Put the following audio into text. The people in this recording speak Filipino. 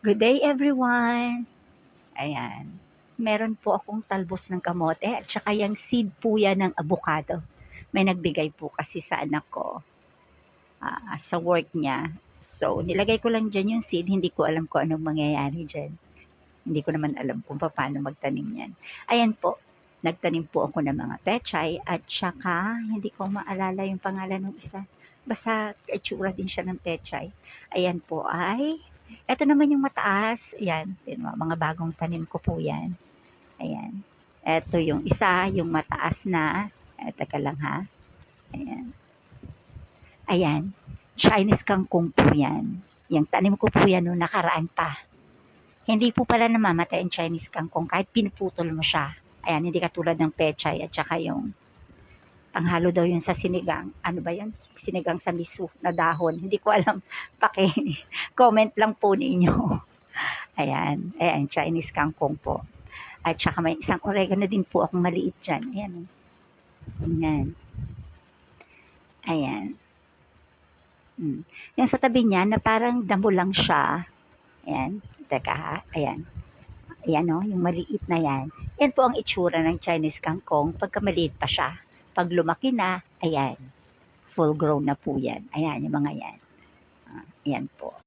Good day everyone! Ayan, meron po akong talbos ng kamote at saka yung seed po yan ng avocado. May nagbigay po kasi sa anak ko sa work niya. So, nilagay ko lang dyan yung seed. Hindi ko alam kung anong mangyayari dyan. Hindi ko naman alam kung paano magtanim yan. Ayan po, nagtanim po ako ng mga pechay at saka hindi ko maalala yung pangalan ng isa. Basta itsura din siya ng pechay. Ayan po ay, eto naman yung mataas. Ayan, mga bagong tanim ko po yan. Ayan. Eto yung isa, yung mataas na. Teka lang ha. Ayan. Ayan. Chinese kangkong po yan. Yung tanim ko po yan noong nakaraan pa. Hindi po pala namamatay ang Chinese kangkong kahit pinuputol mo siya. Ayan, hindi katulad ng pechay at saka yung panghalo daw yun sa sinigang. Ano ba yun? Sinigang sa miso na dahon. Hindi ko alam. Comment lang po ninyo. Ayan. Ayan, Chinese kangkong po. At saka may isang oregano din po akong maliit dyan. Ayan. Ayan. Ayan. Yung sa tabi niya na parang damo lang siya. Ayan. Teka ha. Ayan. Ayan o, yung maliit na yan. Yan po ang itsura ng Chinese kangkong pagka maliit pa siya. Pag lumaki na, ayan. Full grown na po yan. Ayan, yung mga yan. Ayan po.